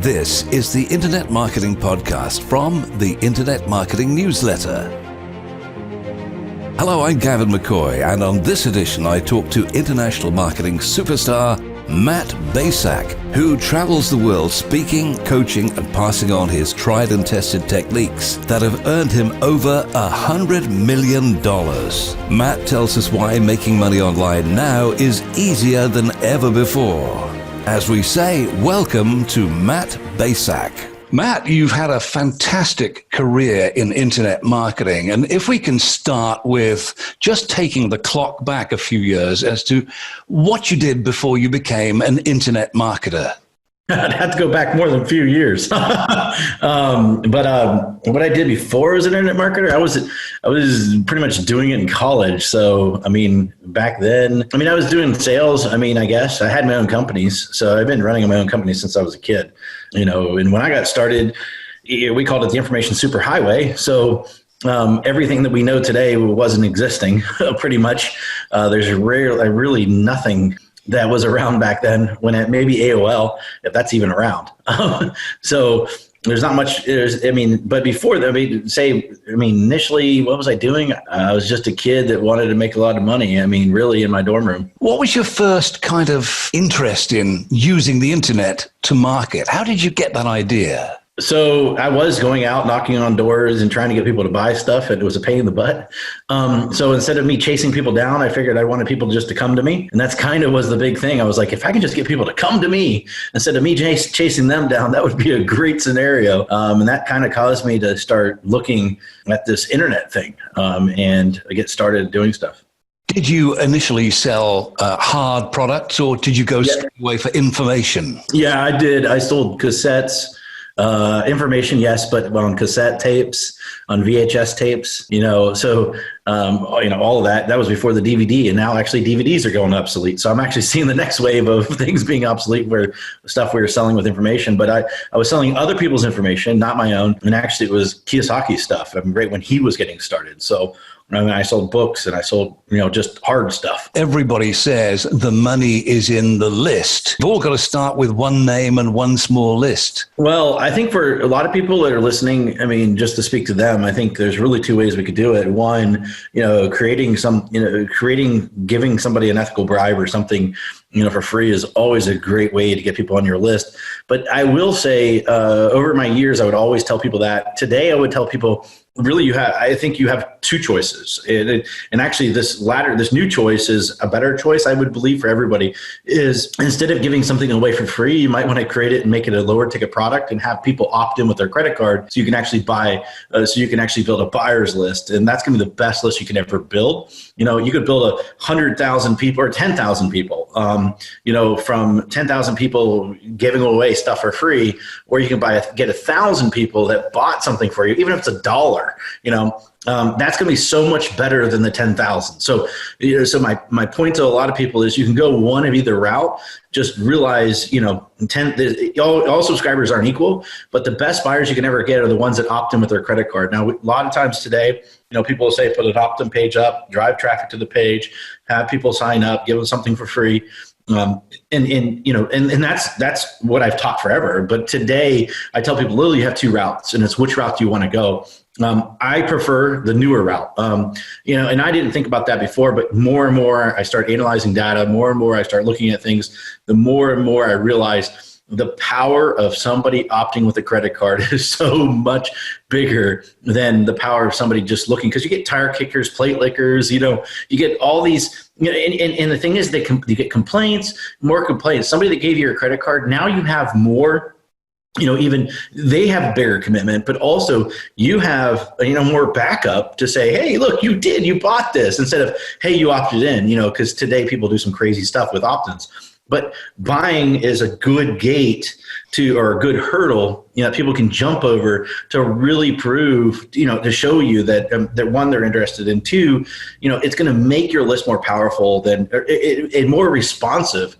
This is the Internet Marketing Podcast from the Internet Marketing Newsletter. Hello, I'm Gavin McCoy, and on this edition I talk to international marketing superstar Matt Bacak, who travels the world speaking, coaching, and passing on his tried and tested techniques that have earned him over $100 million. Matt tells us why making money online now is easier than ever before. As we say, welcome to Matt Bacak. Matt, you've had a fantastic career in internet marketing. And if we can start with just taking the clock back a few years as to what you did before you became an internet marketer. I'd have to go back more than a few years. But what I did before as an internet marketer, I was pretty much doing it in college. So, back then, I was doing sales. I guess I had my own companies. So I've been running my own company since I was a kid, and when I got started, we called it the information superhighway. So everything that we know today wasn't existing pretty much. There's really nothing that was around back then, when it maybe AOL, if that's even around. So there's not much, but before that, initially, what was I doing? I was just a kid that wanted to make a lot of money. Really in my dorm room. What was your first kind of interest in using the internet to market? How did you get that idea? So I was going out knocking on doors and trying to get people to buy stuff, and it was a pain in the butt. So instead of me chasing people down, I figured I wanted people just to come to me. And that's kind of was the big thing. I was like, if I can just get people to come to me instead of me chasing them down, that would be a great scenario. And that kind of caused me to start looking at this internet thing and get started doing stuff. Did you initially sell hard products, or did you go straight away for information? Yeah, I did. I sold cassettes. Information, yes, but on cassette tapes, on VHS tapes, so, all of that was before the DVD, and now actually DVDs are going obsolete. So I'm actually seeing the next wave of things being obsolete, where stuff we were selling with information, but I was selling other people's information, not my own. And actually it was Kiyosaki's stuff. Right when he was getting started. So I sold books, and I sold, just hard stuff. Everybody says the money is in the list. You've all got to start with one name and one small list. Well, I think for a lot of people that are listening, just to speak to them, I think there's really two ways we could do it. One, giving somebody an ethical bribe or something, for free is always a great way to get people on your list. But I will say, over my years, I would always tell people that. Today, I would tell people, really, I think you have two choices. And actually, this new choice is a better choice, I would believe, for everybody, is instead of giving something away for free, you might want to create it and make it a lower ticket product and have people opt in with their credit card, so you can actually build a buyer's list. And that's going to be the best list you can ever build. You could build 100,000 people or 10,000 people, from 10,000 people giving away stuff for free, or you can get 1,000 people that bought something for you, even if it's $1. That's going to be so much better than the 10,000. So my point to a lot of people is you can go one of either route. Just realize, all subscribers aren't equal, but the best buyers you can ever get are the ones that opt in with their credit card. Now, a lot of times today, people will say, put an opt-in page up, drive traffic to the page, have people sign up, give them something for free. And that's what I've taught forever. But today I tell people, literally, you have two routes, and it's which route do you want to go? I prefer the newer route. And I didn't think about that before, but more and more I start analyzing data, more and more I start looking at things, the more and more I realize the power of somebody opting with a credit card is so much bigger than the power of somebody just looking, because you get tire kickers, plate lickers, you get all these, and the thing is, you get more complaints. Somebody that gave you your credit card, now you have more, even they have bigger commitment, but also you have, more backup to say, hey, look, you bought this, instead of, hey, you opted in, because today people do some crazy stuff with opt-ins. But buying is a good gate or a good hurdle, that people can jump over to really prove, to show you that one, they're interested in. Two, it's going to make your list more powerful and more responsive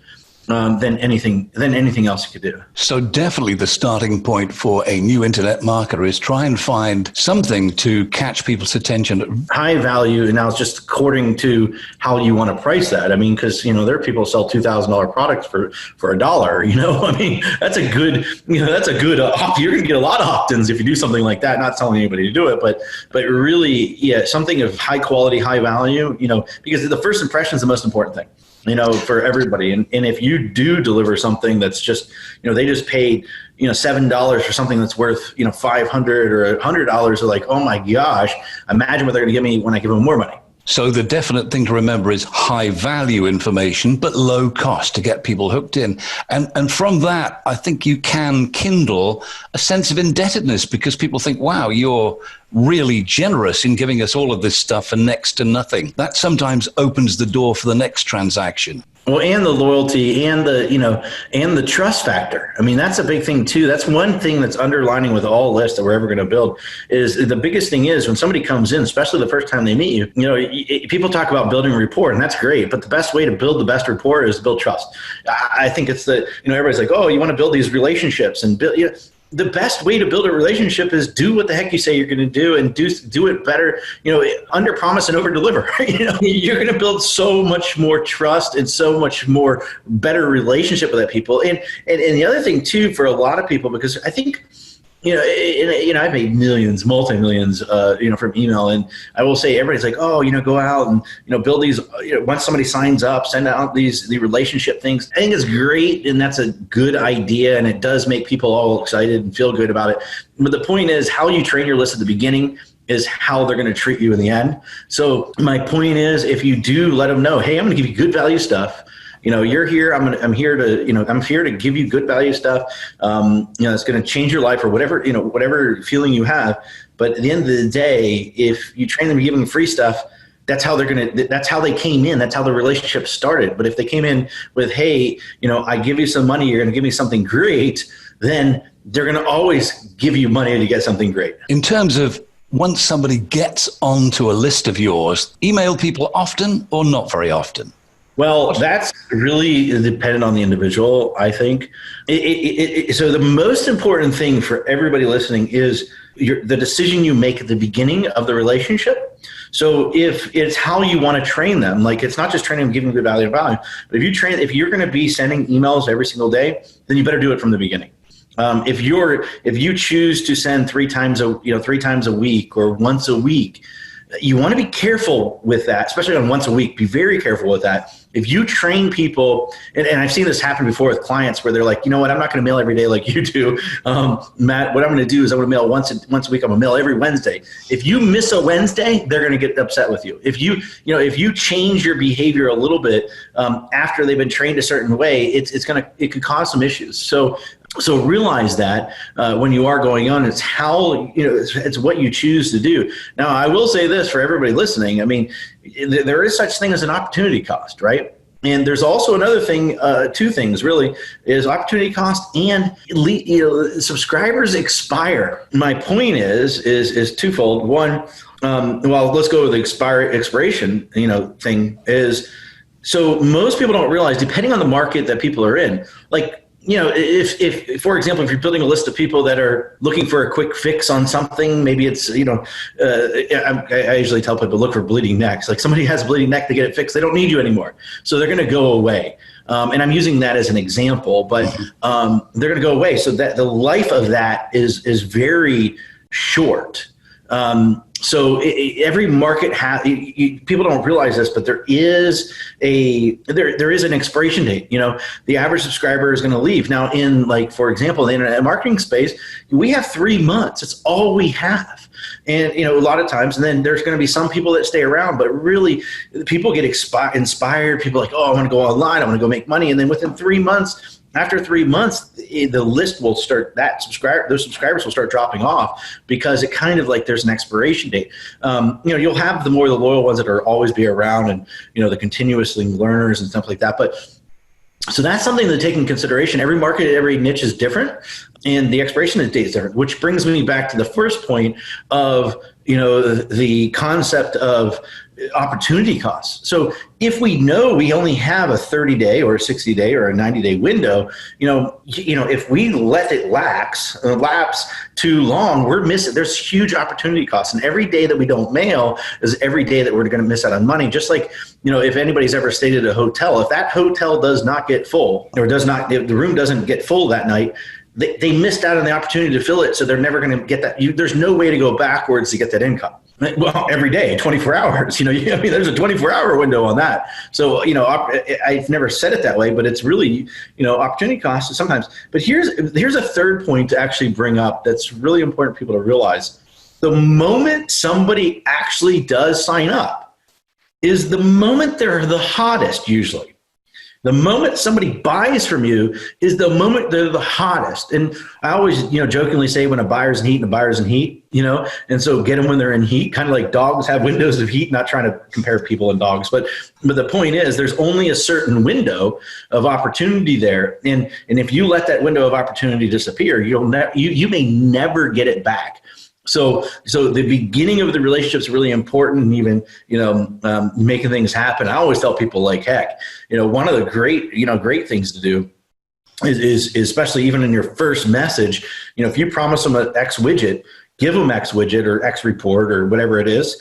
than anything else you could do. So definitely the starting point for a new internet marketer is try and find something to catch people's attention. High value, and now it's just according to how you want to price that. I mean, because there are people who sell $2,000 products for $1. I mean, that's a good you're going to get a lot of opt-ins if you do something like that. Not telling anybody to do it, but really, something of high quality, high value. Because the first impression is the most important thing. For everybody. And if you do deliver something that's just, they just paid, $7 for something that's worth, $500 or $100, they're like, oh my gosh, imagine what they're going to give me when I give them more money. So the definite thing to remember is high value information, but low cost to get people hooked in. And from that, I think you can kindle a sense of indebtedness because people think, wow, you're really generous in giving us all of this stuff for next to nothing. That sometimes opens the door for the next transaction. Well, and the loyalty and the trust factor. I mean, that's a big thing too. That's one thing that's underlining with all lists that we're ever going to build is the biggest thing is when somebody comes in, especially the first time they meet you, people talk about building rapport and that's great, but the best way to build the best rapport is to build trust. I think it's everybody's like, oh, you want to build these relationships and build, the best way to build a relationship is do what the heck you say you're going to do and do it better, under promise and over deliver. You're going to build so much more trust and so much more better relationship with that people. And the other thing too, for a lot of people, because I think, I've made millions, multi-millions, from email. And I will say, everybody's like, oh, go out and, build these, once somebody signs up, send out the relationship things. I think it's great. And that's a good idea. And it does make people all excited and feel good about it. But the point is how you train your list at the beginning is how they're going to treat you in the end. So my point is, if you do let them know, hey, I'm going to give you good value stuff. You're here. I'm here to give you good value stuff. It's going to change your life or whatever feeling you have. But at the end of the day, if you train them to give them free stuff, that's how they came in. That's how the relationship started. But if they came in with, hey, I give you some money, you're going to give me something great, then they're going to always give you money to get something great. In terms of once somebody gets onto a list of yours, email people often or not very often? Well, that's really dependent on the individual, I think. So the most important thing for everybody listening is the decision you make at the beginning of the relationship. So if it's how you want to train them, like it's not just training them, giving good value, but if you're going to be sending emails every single day, then you better do it from the beginning. If you choose to send three times a week or once a week, you want to be careful with that, especially on once a week. Be very careful with that. If you train people, and I've seen this happen before with clients where they're like, you know what, I'm not going to mail every day like you do. Matt, what I'm going to do is I'm going to mail once a week. I'm going to mail every Wednesday. If you miss a Wednesday, they're going to get upset with you. If you change your behavior a little bit after they've been trained a certain way, it could cause some issues. So realize that when you are going on, it's how, it's what you choose to do. Now, I will say this for everybody listening. I mean, there is such thing as an opportunity cost, right? And there's also another thing, two things really, is opportunity cost and subscribers expire. My point is twofold. One, let's go with the expiration, thing is, so most people don't realize, depending on the market that people are in, like, if for example, if you're building a list of people that are looking for a quick fix on something, maybe it's, I usually tell people look for bleeding necks. Like somebody has a bleeding neck, they get it fixed, they don't need you anymore. So they're going to go away. And I'm using that as an example, but they're going to go away. So that the life of that is very short. So every market has, people don't realize this, but there is an expiration date. The average subscriber is going to leave. Now in for example, the internet marketing space, we have 3 months. It's all we have. And, a lot of times, and then there's going to be some people that stay around, but really people get inspired. People are like, oh, I want to go online. I want to go make money. And then within 3 months, after 3 months, the list will start, those subscribers will start dropping off because it kind of there's an expiration date. You'll have the loyal ones that are always be around and, the continuously learners and stuff like that. But so that's something to take in consideration. Every market, every niche is different and the expiration date is different, which brings me back to the first point of, the concept of opportunity costs. So if we know we only have a 30-day or a 60-day or a 90-day window, if we let it lapse too long, we're missing. There's huge opportunity costs, and every day that we don't mail is every day that we're going to miss out on money. Just like if anybody's ever stayed at a hotel, if that hotel does not get full, or if the room doesn't get full that night, they missed out on the opportunity to fill it, so they're never going to get that. There's no way to go backwards to get that income. Well, every day, 24 hours, there's a 24-hour window on that. So, I've never said it that way, but it's really, opportunity costs sometimes. But here's a third point to actually bring up that's really important for people to realize. The moment somebody actually does sign up is the moment they're the hottest, usually. The moment somebody buys from you is the moment they're the hottest. And I always, jokingly say when a buyer's in heat and a buyer's in heat, and so get them when they're in heat, kind of like dogs have windows of heat, not trying to compare people and dogs. But the point is there's only a certain window of opportunity there. And if you let that window of opportunity disappear, you may never get it back. So the beginning of the relationship is really important, and even, making things happen. I always tell people, like, heck, one of the great things to do is especially even in your first message, if you promise them an X widget, give them X widget or X report or whatever it is.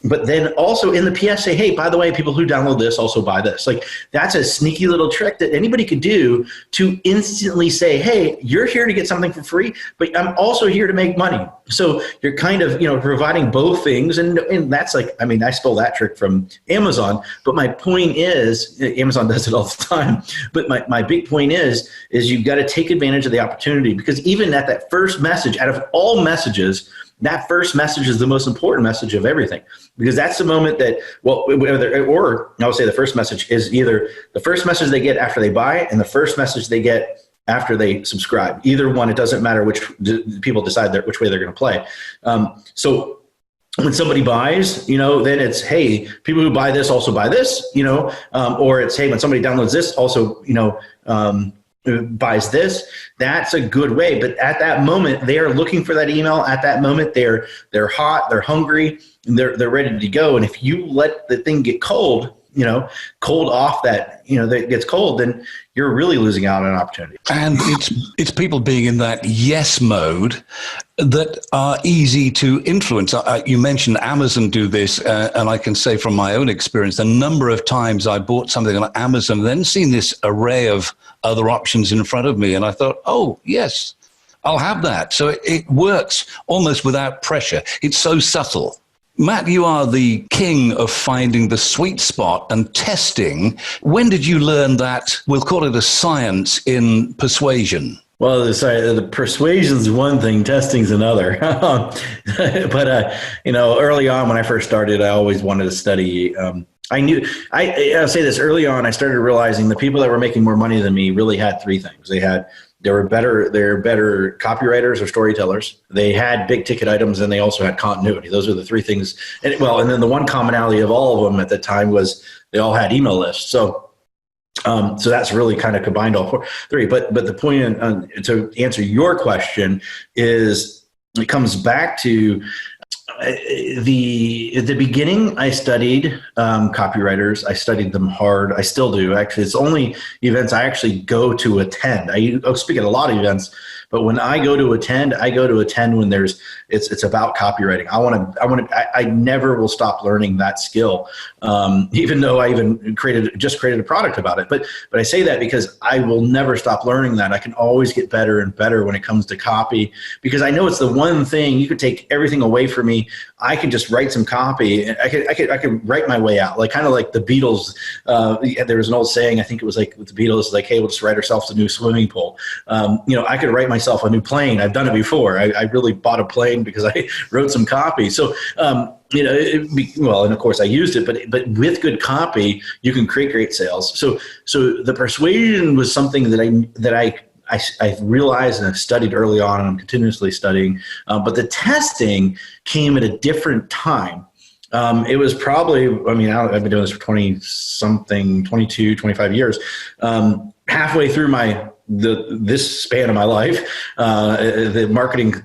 But then also in the PS say, hey, by the way, people who download this also buy this. Like, that's a sneaky little trick that anybody could do to instantly say, hey, you're here to get something for free, but I'm also here to make money. So you're kind of, providing both things. And that's like, I stole that trick from Amazon. But my point is, Amazon does it all the time. But my big point is you've got to take advantage of the opportunity, because even at that first message, out of all messages, that first message is the most important message of everything, because that's the moment that, or I would say the first message is either the first message they get after they buy and the first message they get after they subscribe. Either one, it doesn't matter which people decide which way they're going to play. So when somebody buys, then it's, hey, people who buy this also buy this, or it's, hey, when somebody downloads this also, buys this. That's a good way. But at that moment, they are looking for that email. At that moment, they're hot, they're hungry, and they're ready to go. And if you let the thing get cold, cold off that gets cold, then you're really losing out on an opportunity. And it's people being in that yes mode that are easy to influence. You mentioned Amazon do this, and I can say from my own experience, the number of times I bought something on Amazon, then seen this array of other options in front of me, and I thought, oh, yes, I'll have that. So it works almost without pressure. It's so subtle. Matt, you are the king of finding the sweet spot and testing. When did you learn that, we'll call it a science, in persuasion? Well, the persuasion's one thing, testing's another. But early on when I first started, I always wanted to study. I'll say this, early on, I started realizing the people that were making more money than me really had three things. They're better copywriters or storytellers. They had big ticket items, and they also had continuity. Those are the three things. And then the one commonality of all of them at the time was they all had email lists. So that's really kind of combined all three. But the point to answer your question is, it comes back to at the beginning. I studied copywriters. I studied them hard. I still do. Actually, it's only events I actually go to attend. I speak at a lot of events, but when I go to attend when it's about copywriting. I never will stop learning that skill, even though I even created a product about it. But I say that because I will never stop learning that. I can always get better and better when it comes to copy, because I know it's the one thing. You could take everything away from me. I can just write some copy. I could write my way out, kind of like the Beatles. There was an old saying, I think it was like with the Beatles, like, hey, we'll just write ourselves a new swimming pool. I could write myself a new plane. I've done it before. I really bought a plane because I wrote some copy. So, and of course I used it, but with good copy, you can create great sales. So the persuasion was something that I realized and I've studied early on, and I'm continuously studying. But the testing came at a different time. It was probably, I've been doing this for 22, 25 years. Halfway through my this span of my life, the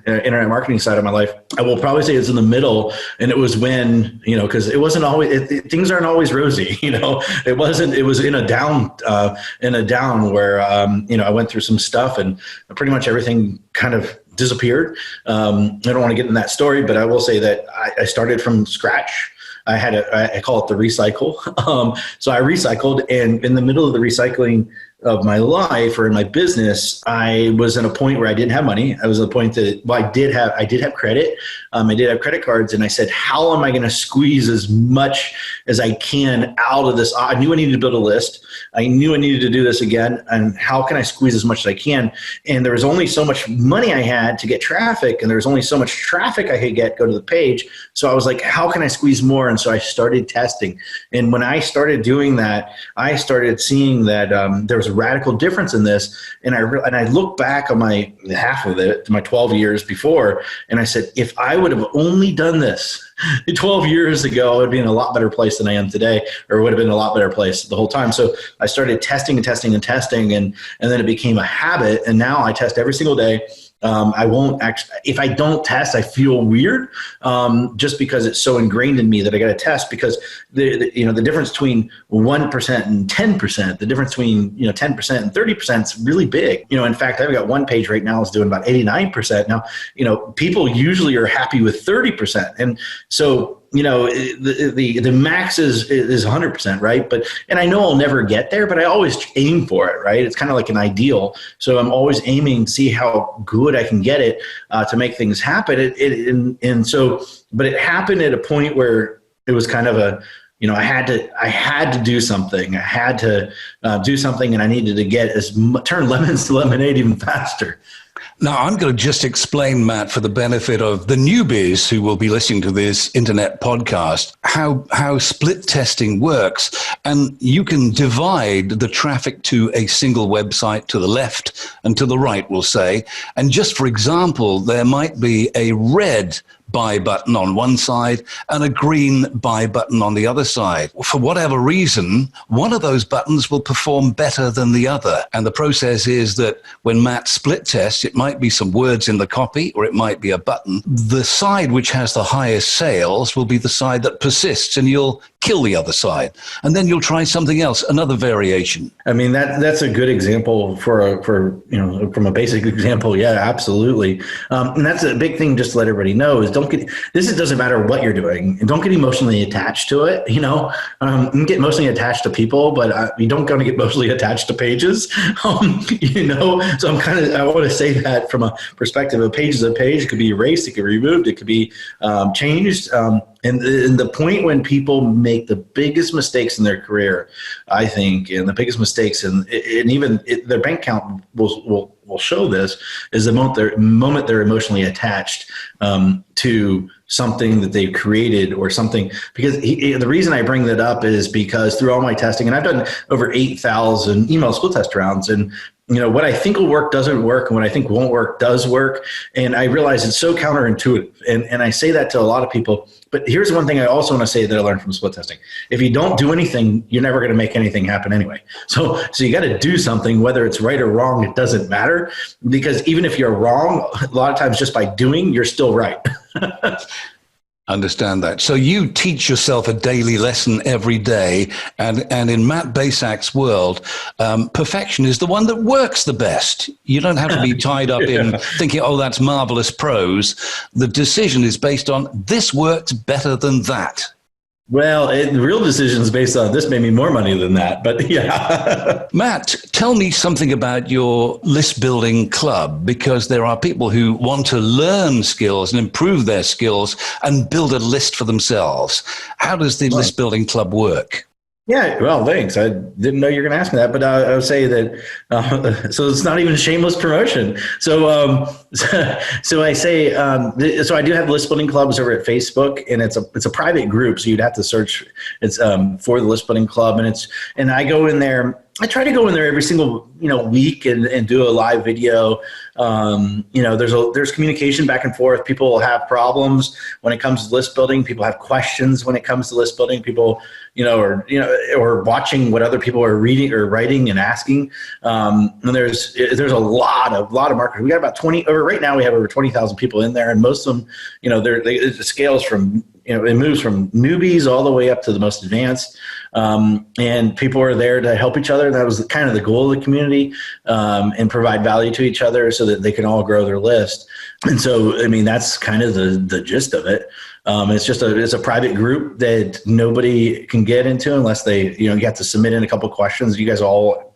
internet marketing side of my life, I will probably say it's in the middle. And it was when, because it wasn't always, things aren't always rosy, it was in a down where, I went through some stuff and pretty much everything kind of disappeared. I don't want to get in that story, but I will say that I started from scratch. I call it the recycle. So I recycled, and in the middle of the recycling of my life or in my business, I was in a point where I didn't have money. I was at a point that, I did have credit. I did have credit cards, and I said, how am I going to squeeze as much as I can out of this? I knew I needed to build a list. I knew I needed to do this again. And how can I squeeze as much as I can? And there was only so much money I had to get traffic, and there was only so much traffic I could go to the page. So I was like, how can I squeeze more? And so I started testing. And when I started doing that, I started seeing that there was a radical difference in this. And I look back on my half of it, my 12 years before, and I said, if I would have only done this 12 years ago, I would be in a lot better place than I am today, or would have been in a lot better place the whole time. So I started testing and testing and testing, and then it became a habit. And now I test every single day. I won't actually, if I don't test, I feel weird, just because it's so ingrained in me that I got to test, because the difference between 1% and 10%, the difference between, 10% and 30% is really big. In fact, I've got one page right now that's doing about 89%. Now, people usually are happy with 30%. And so, the max is 100%, right? And I know I'll never get there, but I always aim for it, right? It's kind of like an ideal. So I'm always aiming to see how good I can get it to make things happen. But it happened at a point where it was kind of I had to do something. I had to do something, and I needed to turn lemons to lemonade even faster. Now, I'm going to just explain, Matt, for the benefit of the newbies who will be listening to this internet podcast, how split testing works. And you can divide the traffic to a single website to the left and to the right, we'll say. And just for example, there might be a red buy button on one side and a green buy button on the other side. For whatever reason, one of those buttons will perform better than the other. And the process is that when Matt split tests, it might be some words in the copy, or it might be a button. The side which has the highest sales will be the side that persists, and you'll kill the other side. And then you'll try something else, another variation. I mean, that's a good example from a basic example. Yeah, absolutely. And that's a big thing just to let everybody know is it doesn't matter what you're doing. Don't get emotionally attached to it. You can get emotionally attached to people, but you don't get emotionally attached to pages. So I want to say that from a perspective, a page is a page. It could be erased, it could be removed, it could be changed. And the point when people make the biggest mistakes in their career, I think, and the biggest mistakes, and even their bank account will show this, is the moment they're emotionally attached to something that they've created or something. Because the reason I bring that up is because through all my testing, and I've done over 8,000 email split test rounds, and what I think will work doesn't work, and what I think won't work does work. And I realize it's so counterintuitive. And I say that to a lot of people. But here's one thing I also want to say that I learned from split testing. If you don't do anything, you're never going to make anything happen anyway. So you got to do something, whether it's right or wrong, it doesn't matter. Because even if you're wrong, a lot of times just by doing, you're still right. Understand that. So you teach yourself a daily lesson every day. And in Matt Bacak's world, perfection is the one that works the best. You don't have to be tied up in thinking, oh, that's marvelous prose. The decision is based on this works better than that. Well, the real decision is based on this made me more money than that, but yeah. Matt, tell me something about your list building club, because there are people who want to learn skills and improve their skills and build a list for themselves. How does the list building club work? Yeah, well, thanks. I didn't know you were going to ask me that, but I would say that, so it's not even a shameless promotion. So I say, so I do have list building clubs over at Facebook, and it's a private group. So you'd have to search for the list building club, and I go in there I try to go in there every single, week and do a live video. There's communication back and forth. People have problems when it comes to list building. People have questions when it comes to list building. People, or watching what other people are reading or writing and asking. And there's a lot of marketers. We got about 20, or right now we have over 20,000 people in there, and most of them, it scales from, it moves from newbies all the way up to the most advanced. And people are there to help each other. That was kind of the goal of the community, and provide value to each other so that they can all grow their list. And so, that's kind of the gist of it. It's a private group that nobody can get into unless they, you have to submit in a couple of questions. You guys all,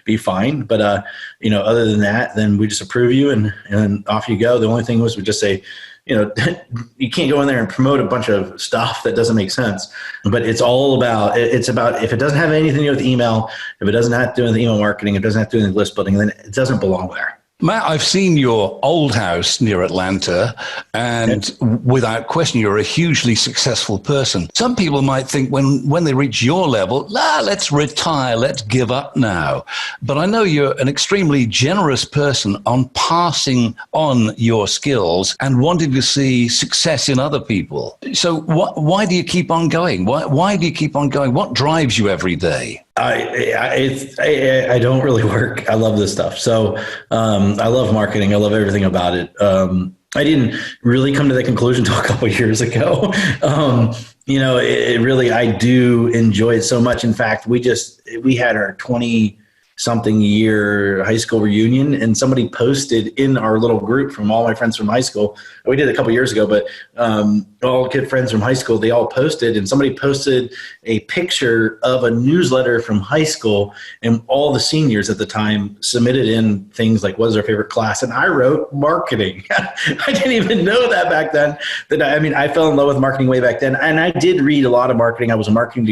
be fine. But, other than that, then we just approve you and off you go. The only thing was we just say, you can't go in there and promote a bunch of stuff that doesn't make sense. But it's about if it doesn't have anything to do with email, if it doesn't have to do with email marketing, it doesn't have to do with list building, then it doesn't belong there. Matt, I've seen your old house near Atlanta, and without question, you're a hugely successful person. Some people might think when they reach your level, let's retire, let's give up now. But I know you're an extremely generous person on passing on your skills and wanting to see success in other people. So why do you keep on going? Why do you keep on going? What drives you every day? I don't really work. I love this stuff. So I love marketing. I love everything about it. I didn't really come to that conclusion until a couple of years ago. It really, I do enjoy it so much. In fact, we had our 20-something year high school reunion, and somebody posted in our little group from all my friends from high school. We did it a couple of years ago, but all good friends from high school, they all posted, and somebody posted a picture of a newsletter from high school, and all the seniors at the time submitted in things like, what is their favorite class? And I wrote marketing. I didn't even know that back then. I fell in love with marketing way back then, and I did read a lot of marketing. I got a marketing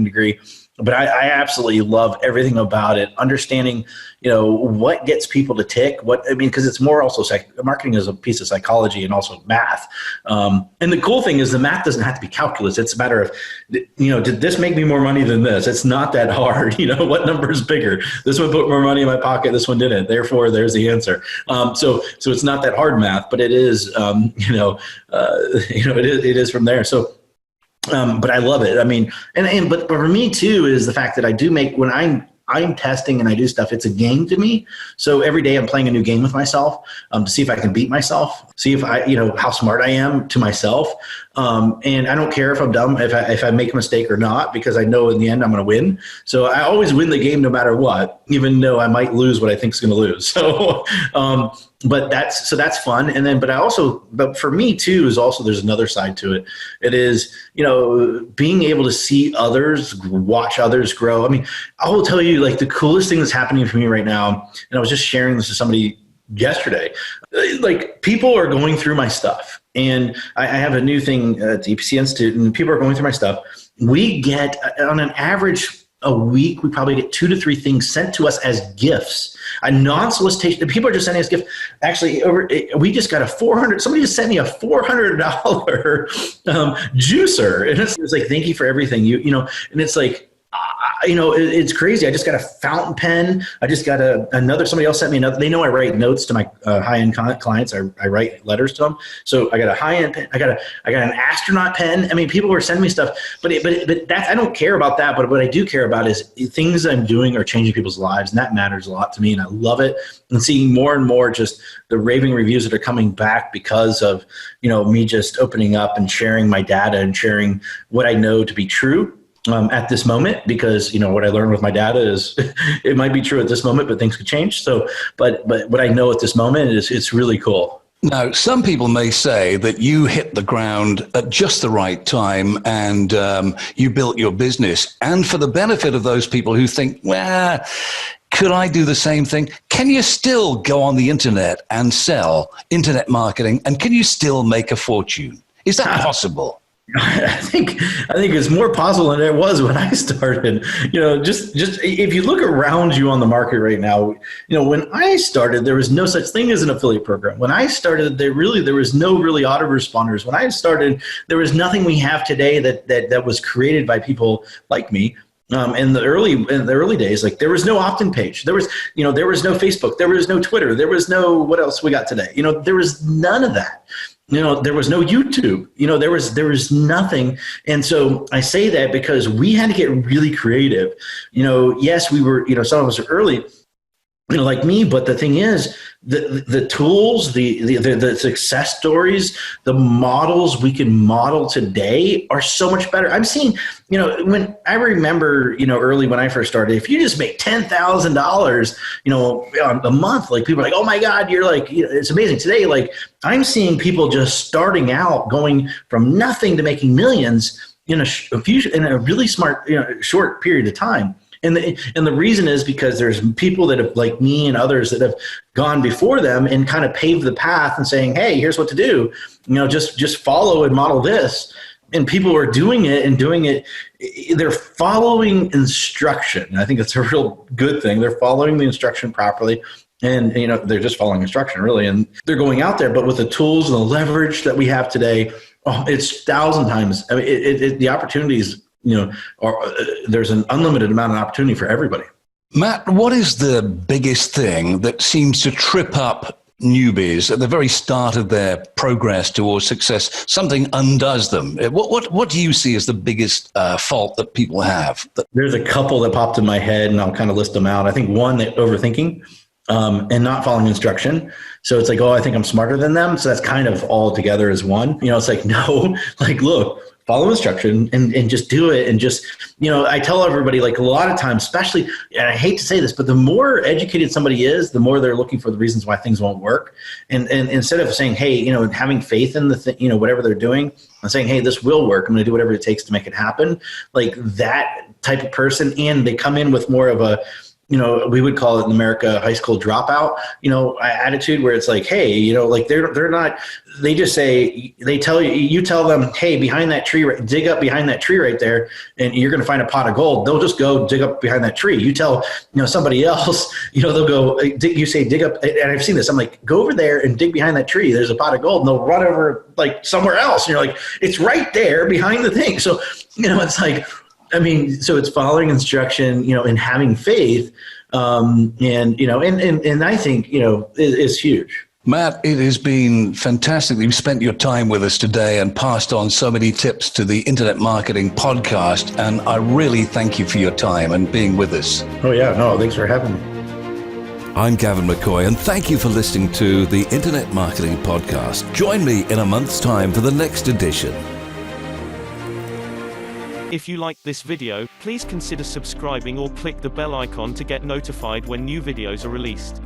degree. But I absolutely love everything about it. Understanding, what gets people to tick. Because it's more also marketing is a piece of psychology and also math. And the cool thing is the math doesn't have to be calculus. It's a matter of, did this make me more money than this? It's not that hard. What number is bigger? This one put more money in my pocket. This one didn't. Therefore, there's the answer. So it's not that hard math, but it is. It is from there. So. But I love it. But for me too is the fact that I do make, when I'm testing and I do stuff, it's a game to me. So every day I'm playing a new game with myself to see if I can beat myself, see if I, how smart I am to myself. And I don't care if I'm dumb, if I make a mistake or not, because I know in the end I'm going to win. So I always win the game no matter what, even though I might lose what I think is going to lose. So, but that's fun. And then, but for me too, is also, there's another side to it. It is, being able to see others, watch others grow. I will tell you, like, the coolest thing that's happening for me right now, and I was just sharing this with somebody yesterday, like, people are going through my stuff, and I have a new thing at the EPC Institute, and people are going through my stuff. We get, on an average a week, we probably get 2 to 3 things sent to us as gifts. A non-solicitation. People are just sending us gifts. Actually, we just got somebody just sent me a $400 juicer. And it's like, thank you for everything. And it's like, it's crazy. I just got a fountain pen. I just got somebody else sent me another. They know I write notes to my high-end clients. I write letters to them. So I got a high-end pen. I got an astronaut pen. People were sending me stuff, but that, I don't care about that. But what I do care about is things I'm doing are changing people's lives. And that matters a lot to me. And I love it. And seeing more and more just the raving reviews that are coming back because of, me just opening up and sharing my data and sharing what I know to be true. At this moment, because what I learned with my data is it might be true at this moment, but things could change. So, but what I know at this moment is it's really cool. Now, some people may say that you hit the ground at just the right time and you built your business. And for the benefit of those people who think, well, could I do the same thing? Can you still go on the internet and sell internet marketing? And can you still make a fortune? Is that possible? I think it's more possible than it was when I started. Just if you look around you on the market right now, when I started, there was no such thing as an affiliate program. When I started, there was no really autoresponders. When I started, there was nothing we have today that was created by people like me. In the early days, like there was no opt-in page. There was no Facebook. There was no Twitter. There was no, what else we got today? There was none of that. There was no YouTube. There was nothing. And so I say that because we had to get really creative. Yes, we were, some of us are early, like me, but the thing is, the tools, the success stories, the models we can model today are so much better. I'm seeing, when I remember, early when I first started, if you just make $10,000, a month, like people are like, oh my God, you're like, it's amazing. Today, like I'm seeing people just starting out, going from nothing to making millions in a really smart, short period of time. And the reason is because there's people that have, like me and others, that have gone before them and kind of paved the path and saying, hey, here's what to do. Just follow and model this. And people are doing it. They're following instruction. I think that's a real good thing. They're following the instruction properly. And, they're just following instruction, really. And they're going out there. But with the tools and the leverage that we have today, it's 1,000 times. I mean, the opportunities, there's an unlimited amount of opportunity for everybody. Matt, what is the biggest thing that seems to trip up newbies at the very start of their progress towards success? Something undoes them. What do you see as the biggest fault that people have? There's a couple that popped in my head, and I'll kind of list them out. I think one, that overthinking and not following instruction. So it's like, I think I'm smarter than them. So that's kind of all together as one. It's like, no, like, look, follow instruction and just do it. And just, I tell everybody, like, a lot of times, especially, and I hate to say this, but the more educated somebody is, the more they're looking for the reasons why things won't work. And instead of saying, hey, having faith in the whatever they're doing, and saying, hey, this will work, I'm going to do whatever it takes to make it happen. Like that type of person. And they come in with more of a, we would call it in America high school dropout, attitude, where it's like, hey, like they're not, they just say, you tell them, hey, behind that tree, dig up behind that tree right there, and you're going to find a pot of gold. They'll just go dig up behind that tree. You tell, somebody else, they'll go, you say, dig up. And I've seen this. I'm like, go over there and dig behind that tree. There's a pot of gold. And they'll run over like somewhere else. And you're like, it's right there behind the thing. So, it's like, so it's following instruction, and having faith, and I think, is huge. Matt, it has been fantastic that you've spent your time with us today and passed on so many tips to the Internet Marketing Podcast. And I really thank you for your time and being with us. Oh, yeah. No, thanks for having me. I'm Gavin McCoy, and thank you for listening to the Internet Marketing Podcast. Join me in a month's time for the next edition. If you liked this video, please consider subscribing or click the bell icon to get notified when new videos are released.